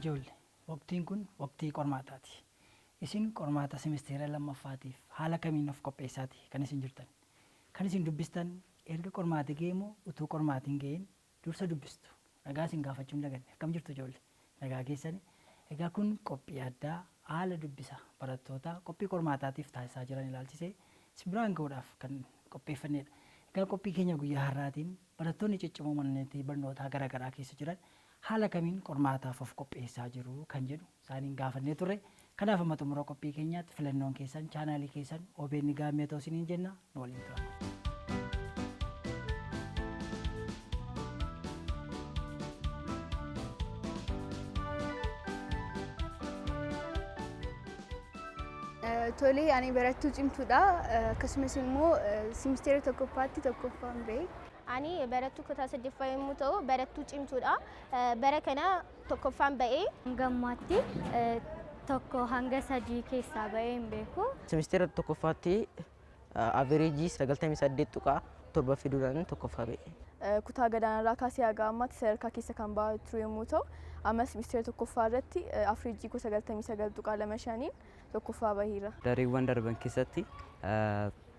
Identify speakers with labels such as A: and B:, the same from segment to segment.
A: Ijoollee waqtiin kun waqtii qormaataati. Isin qormaata semesteera lammaffaatiif haala kamiin of qopheessaati kan isin jirtan. Kan isin dubbistan erga qormaati geemu utuu qormaatiin ga'een dursa dubbistu. Nagaa isin gaafachuun daganne akkam jirtu ijoollee nagaa keessani. Egaa kun qophii addaa haala dubbisa barattoota qophii qormaataatiif taasisaa jiran ilaalchisee simbiraan ga'uudhaaf kan qopheeffannedha. Egaa qophii keenya guyyaa har'aatiin barattoonni ciccimoo manneen barnootaa garaagaraa keessa jiran haala kamiin qormaataaf of qopheessaa jiru kan jedhu isaaniin gaafannee turre. Kanaaf amma xumura qophii keenyaatti filannoon keessan chaanaalii keessan OBN Gaammee ta'uu isiniin jenna nu waliin tura.
B: Tole ani barattuu cimtuudha akkasumas immoo semesteera tokkoffaatti tokkoffaan ba'e.
C: Ani barattuu kutaa saddeeffaa yommuu ta'u barattuu cimtuudha. Bara kana tokkoffaan ba'ee
D: gammaatti tokko hanga sadii keessaa ba'ee hin beeku.
E: Semesteera tokkoffaatti averejii 98.7 fiduudhaan tokkoffaa ba'e.
B: Kutaa gadaanarraa kaasee haga ammaatti sadarkaa keessa kan ba'aa ture yommuu ta'u ammas semesteera tokkoffaa irratti averejii 99.25 tokkoffaa baheera.
F: Dareewwan darban keessatti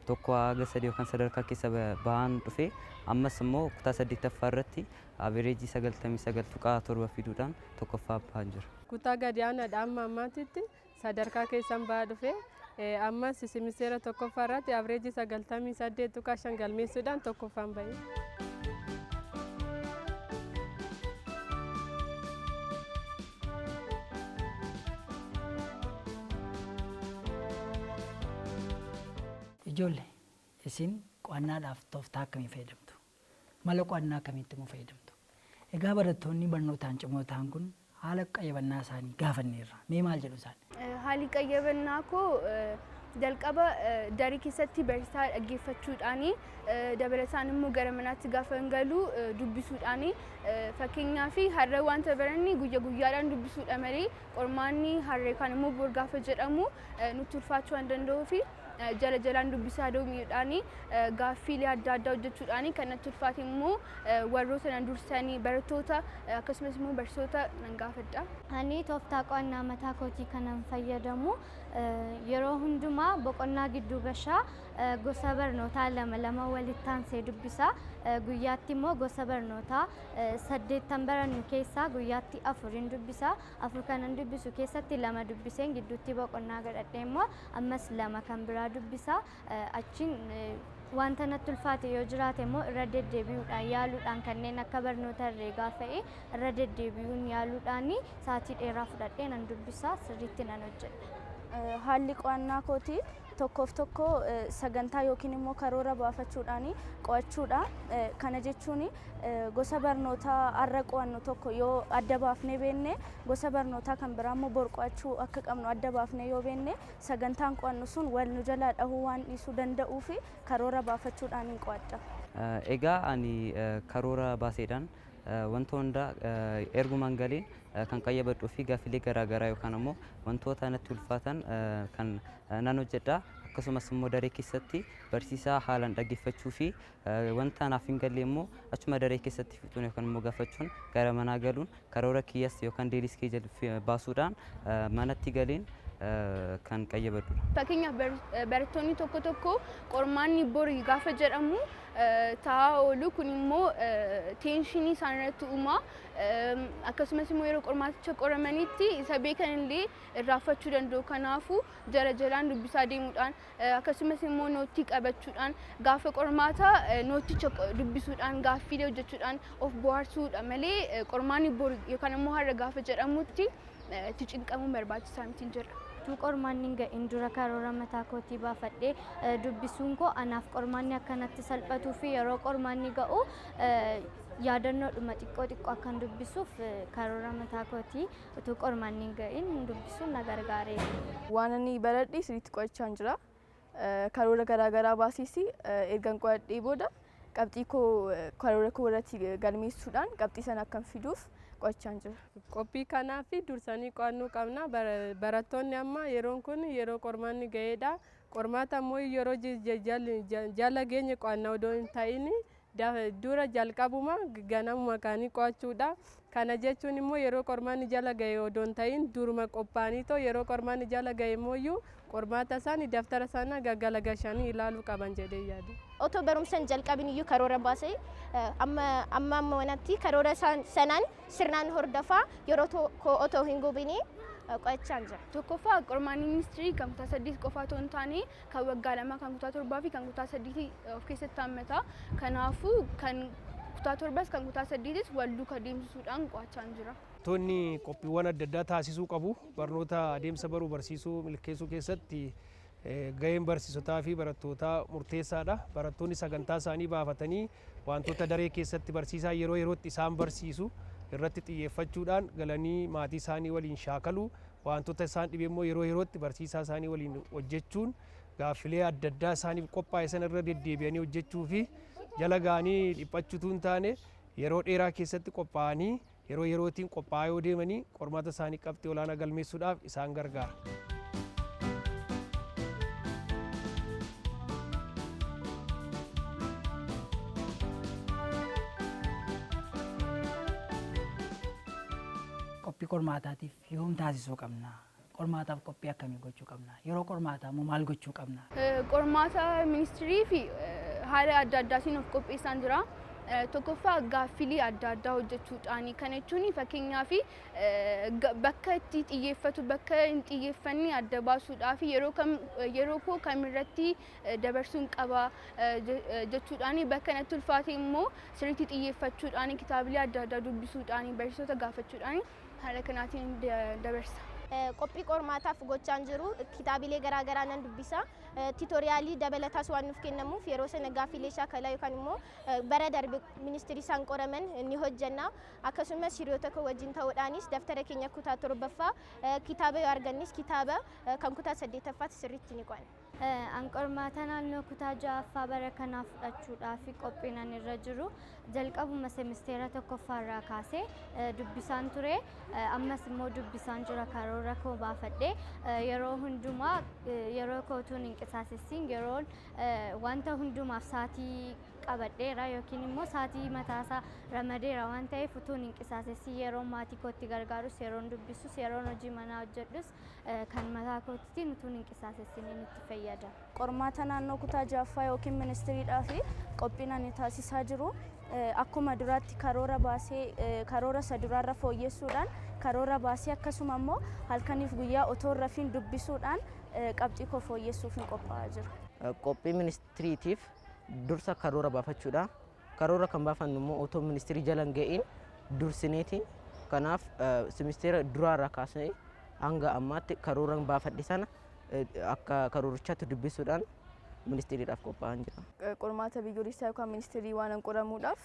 F: tokko haga sadii yookaan sadarkaa keessa ba'aan dhufe ammas immoo kutaa saddeettaffaa irratti averejii 99.7 fiduudhaan tokkoffaa ba'aan jira.
G: Kutaa gadaanaadhaa amma ammaatitti sadarkaa keessan ba'aa dhufe ammas semesteera tokkoffaa irratti averejii 98.5 galmeessuudhaan tokkoffaan ba'e.
A: Ijoollee isin qo'annaadhaaf tooftaa akkamii fayyadamtu? Mala qo'annaa akkamiitti immoo fayyadamtu? Egaa barattoonni barnootaan cimoo ta'an kun haala qayyabannaa isaanii gaafanneerra. Mee maal jedhu isaan?
B: Haalli qayyabannaa koo jalqaba daree keessatti barsiisaa dhaggeeffachuudhaani dabalataan immoo gara manaatti gaafa hin galu dubbisuudhaani fakkeenyaaf har'a wanta baranne guyyaa guyyaadhaan dubbisuudha malee qormaanni har'ee kan immoo bor gaafa jedhamu nutti ulfaachuu waan danda'uu fi jala jalaan dubbisaa deemuudhaani gaaffiilee adda addaa hojjechuudhaani kan natti ulfaate immoo warroota nan dursanii barattoota akkasumas immoo barsiisota nan gaafadha.
D: Ani tooftaa qo'annaa mataa kootii kanan fayyadamu yeroo hundumaa boqonnaa gidduu gashaa gosa barnootaa lama walitti aansee dubbisa. Guyyaatti immoo gosa barnootaa 8 barannu keessaa guyyaatti 4 dubbisa. 4 kanan dubbisu keessatti 2 dubbiseen gidduutti boqonnaa godhadhee immoo ammas 2 kan biraa dubbisa. Achiin wanta natti ulfaate yoo jiraate immoo irra deddeebi'uudhaan yaaluudhaan kanneen akka barnoota herreegaa fa'ee irra deddeebi'uun yaaluudhaan sa'aatii dheeraa fudhadhee nan dubbisa sirriitti nan hojjedha.
B: Haalli qo'annaa kootii tokkoof tokko sagantaa yookiin immoo karoora baafachuudhaan qo'achuudha. Kana jechuun gosa barnootaa har'a qo'annu tokko yoo adda baafnee beekne gosa barnootaa kan biraa immoo bor qo'achuu akka qabnu adda baafnee yoo beekne sagantaan qo'annu sun wal nu jalaa dhahuu waan dhiisuu danda'uu fi karoora baafachuudhaan qo'adha.
F: Egaa ani karoora baaseedhaan wanta hunda ergumaan galeen kan qayyabadhuu fi gaaffilee garaagaraa yookaan immoo wantoota natti ulfaatan kan nan hojjedha. Akkasumas immoo daree keessatti barsiisaa haalaan dhaggeeffachuu fi wanta naaf hin galle immoo achuma daree keessatti fixuun yookaan immoo gaafachuun gara manaa galuun karoora kiyyas yookaan deelis kiyya baasuudhaan manatti galeen kan qayyabadhudha.
B: Fakkeenyaaf barattoonni tokko tokko qormaanni borii gaafa jedhamu taa'aa oolu kun immoo teenshinii isaan irratti uuma. Akkasumas immoo yeroo qormaaticha qoramanitti isa beekan illee irraanfachuu danda'u. Kanaafuu jala jalaan dubbisaa deemuudhaan akkasumas immoo nootii qabachuudhaan gaafa qormaataa nooticha dubbisuudhaan gaaffiilee hojjechuudhaan of bohaarsuudha malee qormaanni borii yookaan immoo har'a gaafa jedhamutti itti cinqamuun barbaachisaa miti jira.
D: Qormaanni ga'in dura karoora mataa kootii baafadhee dubbisuun koo anaaf qormaanni akkanatti salphatuu fi yeroo qormaanni ga'u yaadannoodhuma xiqqoo akkan dubbisuuf karoora mataa kootii utuu qormaanni ga'in dubbisuun na gargaareera.
B: Waan ani baradhee sirriitti qo'achaa jira. Karoora garaagaraa baasiis ergan qo'adhee booda qabxii koo karoora koo irratti galmeessuudhaan qabxii sana akkan fiduuf qo'achaa jira.
G: Qophii kanaaf dursanii qo'annuu qabna. Barattoonni amma yeroon kun yeroo qormaanni ga'eedha. Qormaata immoo yeroo jala geenye qo'annaa odoo hin ta'in dura jalqabuma ganamuma kaanii qo'achuudha. Kana jechuun immoo yeroo qormaanni jala ga'e odoon ta'in duruma qophaa'anii yeroo qormaanni jala ga'e immoo qormaata isaanii daftara isaanii gaggalagashanii ilaaluu qaban jedhee yaada.
C: Otoo barumsan jalqabin iyyuu karoora baasee amma wanatti karoora sanaan sirnaan hordofaa yeroo tokko otoo hin gubinii qo'achaa jira.
B: Tokkoffaa qormaanni ministirii kan kutaa 8 qofa otoo hin taane kan waggaa 2 kan kutaa 7 fi kan kutaa 8 of keessatti hammata. Kanaafuu kan kutaa 7 kan kutaa 8 wal duukaa deemsisuudhaan qo'achaa jira.
H: Barattoonni qophiiwwan adda addaa taasisuu qabu. Barnoota adeemsa baruu barsiisuu milkeessuu keessatti gaheen barsiisotaa fi barattootaa murteessaadha. Barattoonni sagantaa isaanii baafatanii wantoota daree keessatti barsiisaa yeroo yerootti isaan barsiisu irratti xiyyeeffachuudhaan galanii maatii isaanii waliin shaakalu wantoota isaan dhibe immoo yeroo yerootti barsiisaa isaanii waliin hojjechuun gaaffilee adda addaa isaaniif qophaa'e sana irra deddeebi'anii hojjechuu fi jala ga'anii dhiphachuutu hin taane yeroo dheeraa keessatti qophaa'anii yeroo yerootiin qophaa'aa yoo deemanii qormaata isaanii qabxii olaanaa galmeessuudhaaf isaan gargaara.
A: Qophii qormaataatiif yoom taasisuu qabna? Qormaataaf qophii akkamii gochuu qabna? Yeroo qormaataa immoo maal gochuu qabna?
B: Qormaata ministirii fi haala adda addaatiin of qopheessaa jira. Tokkoffaa gaaffilee adda addaa hojjechuudhaani. Kana jechuun fakkeenyaaf bakka itti xiyyeeffatu bakka hin xiyyeeffanne adda baasuudhaaf yeroo koo kamirratti dabarsuun qaba jechuudhaani. Bakka natti ulfaate immoo sirriitti xiyyeeffachuudhaani kitaabilee adda addaa dubbisuudhaani barsiisota gaafachuudhaani haala kanaatiin dabarsa.
C: Qophii qormaataaf gochaan jiru kitaabilee garaagaraa nan dubbisa. Tiitoriyaalii dabalataas waan nuuf kennamuuf yeroo sana gaaffilee shaakalaa yookaan immoo bara darbe ministirii isaan qoraman ni hojjenna. Akkasumas hiriyoota koo wajjin ta'uudhaanis daftara keenya kutaa 7ffaa kitaaba yoo argannis kitaaba kan kutaa 8ffaatti sirriitti ni qo'anna.
D: An qormaata naannoo kutaa 6ffaa bara kanaa fudhachuudhaaf qophiin ani irra jiru jalqabuma semisteera tokkoffaarraa kaasee dubbisaan ture. Ammas immoo dubbisaan jira karoora koo baafadhee yeroo hundumaa yeroo kootuun hin qisaasessiin yeroon wanta hundumaaf saatii qabadheera yookiin immoo saatii mataasaa ramadeera waan ta'eef utuun hin qisaasessiin yeroo maatii kootti gargaarus yeroon dubbisus yeroon hojii manaa hojjedhus kan mataa kootiin utuun hin qisaasessiin itti fayyada.
I: Qormaata naannoo kutaa 6ffaa yookiin ministiriidhaaf qophiin ani taasisaa jiru akkuma duraatti karoora baasee karoora isa duraarra fooyyessuudhaan karoora baasee akkasuma immoo halkaniif guyyaa otoo hin rafiin dubbisuudhaan qabxii koo fooyyessuuf hin qophaa'aa jiru.
E: Qophii ministiriitiif dursa karoora baafachuudha. Karoora kan baafannu immoo otoo ministirii jala hin ga'iin dursineeti. Kanaaf semisteera duraarraa kaasee hanga ammaatti karoora baafadhe sana akka karoorichaatti dubbisuudhaan ministiriidhaaf qophaa'aa jira.
I: Qormaata biyyoolessaa yookaan ministirii waan qoramuudhaaf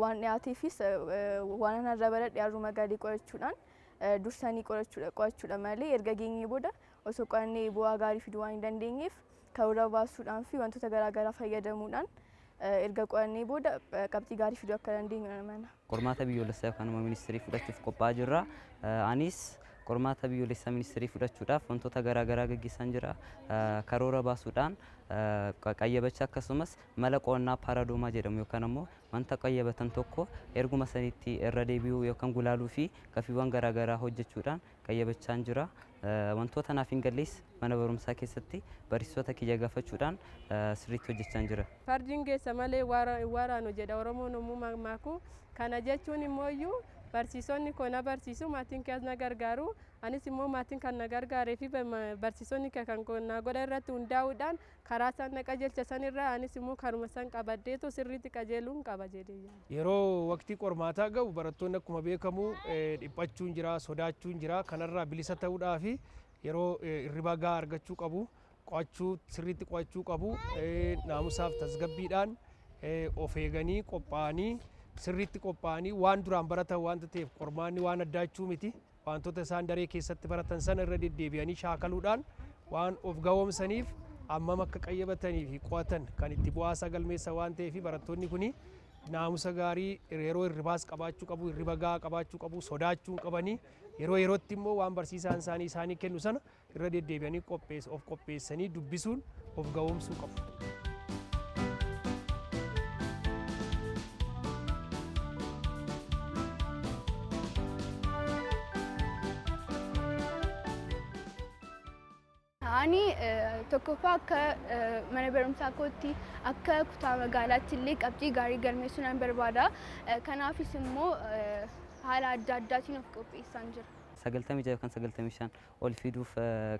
I: waan dhiyaateefis waan irra baradhe har'uma gadi qorachuudhaan dursanii qo'achuudha malee erga geenyee booda osoo qorannee bu'aa gaarii fiduu waan hin dandeenyeef karoora baasuudhaan fi wantoota garaagaraa fayyadamuudhaan erga qorannee booda qabxii gaarii fiduu akka dandeenyu amana.
F: Qormaata biyyoolessaa yookaan ministirii fudhachuuf qophaa'aa jirra. Anis qormaata biyyoolessaa ministirii fudhachuudhaaf wantoota garaagaraa gaggeessaa jira. Karoora baasuudhaan qayyabachaa akkasumas mala qo'annaa paaraadoomaa jedhamu yookaan immoo wanta qayyabatan tokko erguma sanitti irra deebi'uu yookaan gulaaluu fi gaafiiwwan garaagaraa hojjechuudhaan qayyabachaa jira. Wantoota naaf hin gallees mana barumsaa keessatti barsiisota kiyya gaafachuudhaan sirriitti hojjechaa jira.
G: Fardiin geessa malee waraanu jedha Oromoon yommuu mammaakuu. Kana jechuun immoo barsiisonni koo na barsiisu maatiin kees na gargaaru anis immoo maatiin kan na gargaaree fi barsiisonni kan na godha irratti hundaa'uudhaan karaa isaan na qajeelcha sanirraa anis immoo karuma san qabaddeetu sirriitti qajeeluun qaba jedhee.
H: Yeroo waqtii qormaataa ga'u barattoonni akkuma beekamu dhiphachuun jira sodaachuun jira kanarraa bilisa ta'uudhaaf yeroo hirriba gahaa argachuu qabu qo'achuu sirriitti qo'achuu qabu naamusaaf tasgabbiidhaan of eeganii qophaa'anii sirriitti qophaa'anii waan duraan baratan waanta ta'eef qormaanni waan addaachuu miti wantoota isaan daree keessatti baratan sana irra deddeebi'anii shaakaluudhaan waan of ga'oomsaniif ammam akka qayyabatanii fi qo'atan kan itti bu'aasa galmeessa waan ta'eef barattoonni kun naamusa gaarii yeroo hirribaas qabaachuu qabu hirriba gahaa qabaachuu qabu sodaachuu qabanii yeroo yerootti immoo waan barsiisaan isaanii kennu sana irra deddeebi'anii of qopheessanii dubbisuun of ga'oomsuu qabu.
B: tokkoffaa akka mana barumsaa kootti akka kutaa magaalaatti illee qabxii gaarii galmeessuu nan barbaada. Kanaafis immoo haala adda addaatiin of qopheessaan jira.
F: 96 yookaan 95 ol fiduuf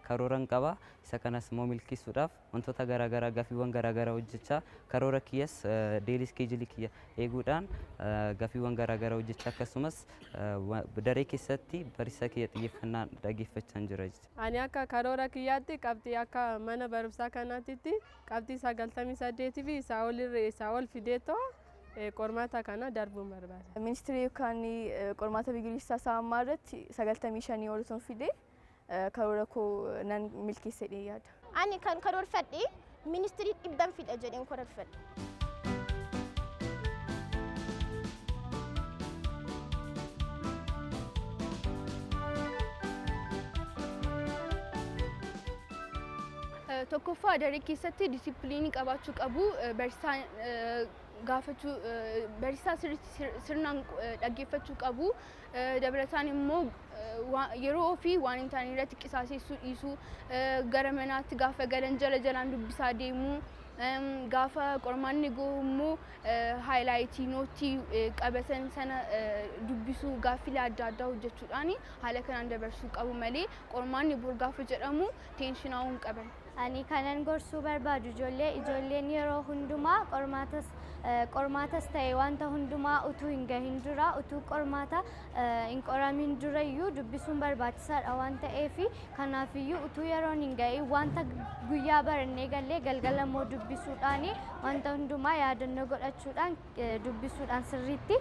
F: karooran qaba. Isa kanas immoo milkeessuudhaaf wantoota garaagaraa gaafiiwwan garaagaraa hojjechaa karoora kiyyas deelii iskeejilii kiyya eeguudhaan gaafiiwwan garaagaraa hojjechaa akkasumas daree keessatti barsiisaa kiyya xiyyeeffannaan dhaggeeffachaa jira.
G: Ani akka karoora kiyyaatti qabxii akka mana barumsaa kanaatti qabxii 98 fi isaa ol fideetoo qormaata kana darbuun barbaada.
I: Ministirii yookaan qormaata biyyaalessaa saammaa irratti 95 ol osoo fidee karoora koo nan milkeessedhe yaada.
C: Ani kan karoorfadhe ministirii 100 fida jedheen karoorfadhe.
B: Tokkoffaa daree keessatti disippiliinii qabaachuu qabu. Barsiisaa sirnaan dhaggeeffachuu qabu. Dabalataan immoo yeroo ofii waan hin taane irratti qisaasessuu dhiisuu, gara manaatti gaafa galan jalaan dubbisaa deemuu, gaafa qormaanni gahu immoo haayilaayitii nootii qabatan sana dubbisuu, gaaffilee adda addaa hojjechuudhaan haala kanaan dabarsuu qabu malee qormaanni bor gaafa jedhamu teenshinaa hin qaban.
D: Ani kanan gorsuu barbaadu ijoolleen yeroo hundumaa qormaatas ta'e wanta hundumaa utuu hin gahin dura utuu qormaata hin qoramin durayyuu dubbisuun barbaachisaadha waan ta'eef kanaafiyyuu utuu yeroon hin gahin wanta guyyaa barannee gallee galgala immoo dubbisuudhaan wanta hundumaa yaadannoo godhachuudhaan dubbisuudhaan sirriitti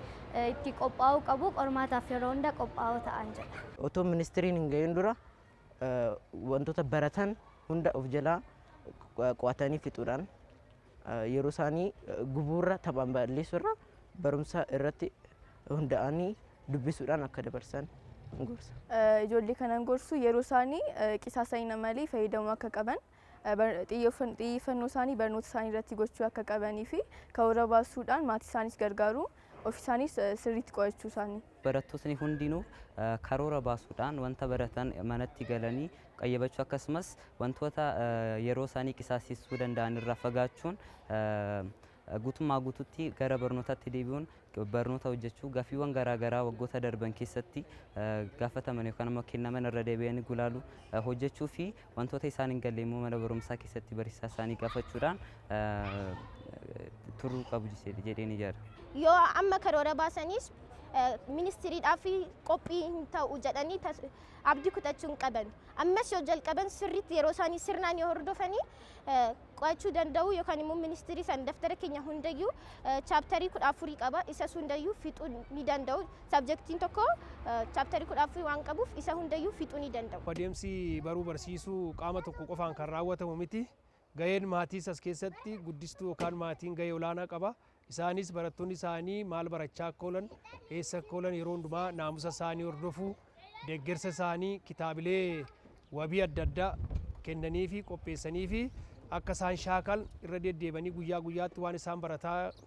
D: itti qophaa'uu qabu qormaataaf yeroo hunda qophaa'oo ta'an jedha.
E: Otoo ministiriin hin gahin dura wantoota baratan hunda of jalaa qo'atanii fixuudhaan yeroo isaanii gubuurra taphaan balleessurra barumsa irratti hunda'anii dubbisuudhaan akka dabarsan gorsa.
I: Ijoollee kanan gorsu yeroo isaanii qisaasa'ina malee fayyadamuu akka qaban xiyyeeffannoo isaanii barnoota isaanii irratti gochuu akka qabanii fi karoora baasuudhaan maatii isaaniis gargaaru ofii isaaniis sirriitti qo'achuu isaanii.
F: Barattoonni hundinuu karoora baasuudhaan wanta baratan manatti galanii qayyabachuu akkasumas wantoota yeroo isaanii qisaasessuu danda'an irraa fagaachuun guutummaa guutuutti gara barnootaatti deebi'uun barnoota hojjechuu gaafiiwwan garaagaraa waggoota darban keessatti gaafataman yookaan immoo kennaman irra deebi'anii gulaaluu hojjechuu fi wantoota isaan hin galle immoo mana barumsaa keessatti barsiisaa isaanii gaafachuudhaan turuu qabu jedheen ijaara.
C: Yoo amma karoora baasanis ministiriidhaaf qophii hin ta'u jedhanii abdii kutachuu hin qaban. Ammas yoo jalqaban sirriitti yeroo isaanii sirnaan yoo hordofanii qo'achuu danda'u yookaan immoo ministirii san daftara keenya hundayyuu chaaptarii 14 qaba. Isa hundayyuu fixuu ni danda'u. Sabjektiin tokko chaaptarii 14 waan qabuuf isa hundayyuu fixuu ni danda'u.
H: Adeemsi baruu barsiisuu qaama tokko qofaan kan raawwatamu miti. Gaheen maatiis as keessatti guddistuu yookaan maatiin gahee olaanaa qaba. Isaanis barattoonni isaanii maal barachaa akka oolan, eessa akka oolan yeroo hundumaa naamusa isaanii hordofuu, deeggarsa isaanii kitaabilee wabii adda addaa kennanii fi qopheessanii fi akka isaan shaakalan irra deddeebanii guyyaa guyyaatti waan isaan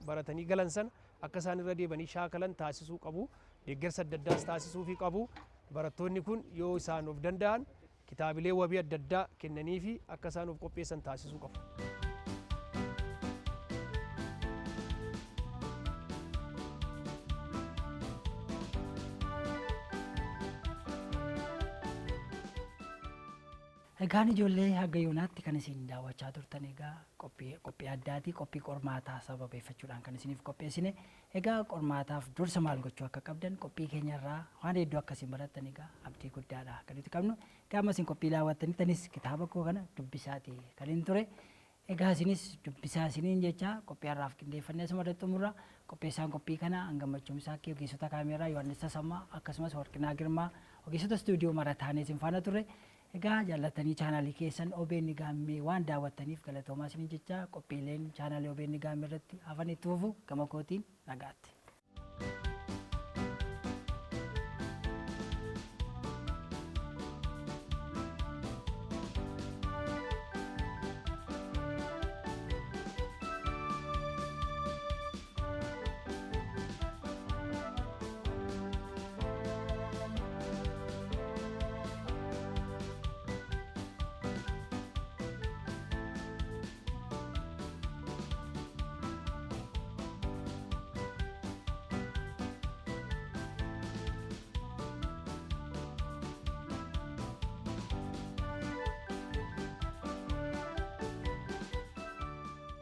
H: baratanii galan san akka isaan irra deebanii shaakalan taasisuu qabu. Deeggarsa adda addaas taasisuu fi qabu. Barattoonni kun yoo isaan of danda'an kitaabilee wabii adda addaa kennanii fi akka isaan of qopheessan taasisuu qabu.
A: Egaan ijoollee haga yoonaatti kan isin daawwachaa turtan egaa qophii addaati qophii qormaataa sababeeffachuudhaan kan isiniif qopheessine egaa qormaataaf dursa maal gochuu akka qabdan qophii keenyarraa waan hedduu akkasiin barattan egaa abdii guddaadha kan nuti qabnu gaafa isin qophii daawwattanittanis kitaaba koo kana dubbisaati kan hin ture egaa isinis dubbisaa isiniin jecha qophii har'aaf qindeeffannee asuma irratti xumurra qopheessaan qophii kana hangammachuun isaa kee ogeessota kaameeraa Yohaannis Tasammaa akkasumas Warqinaa Girmaa ogeessota istuudiyoo mara taanee isin faana turre. Egaa jaallatanii chaanaalii keessan OBN Gaammee waan daawwattaniif galatoomaa isiniin jecha qophiileen chaanaalii OBN Gaammee irratti hafan itti fufu gama kootiin nagaatti.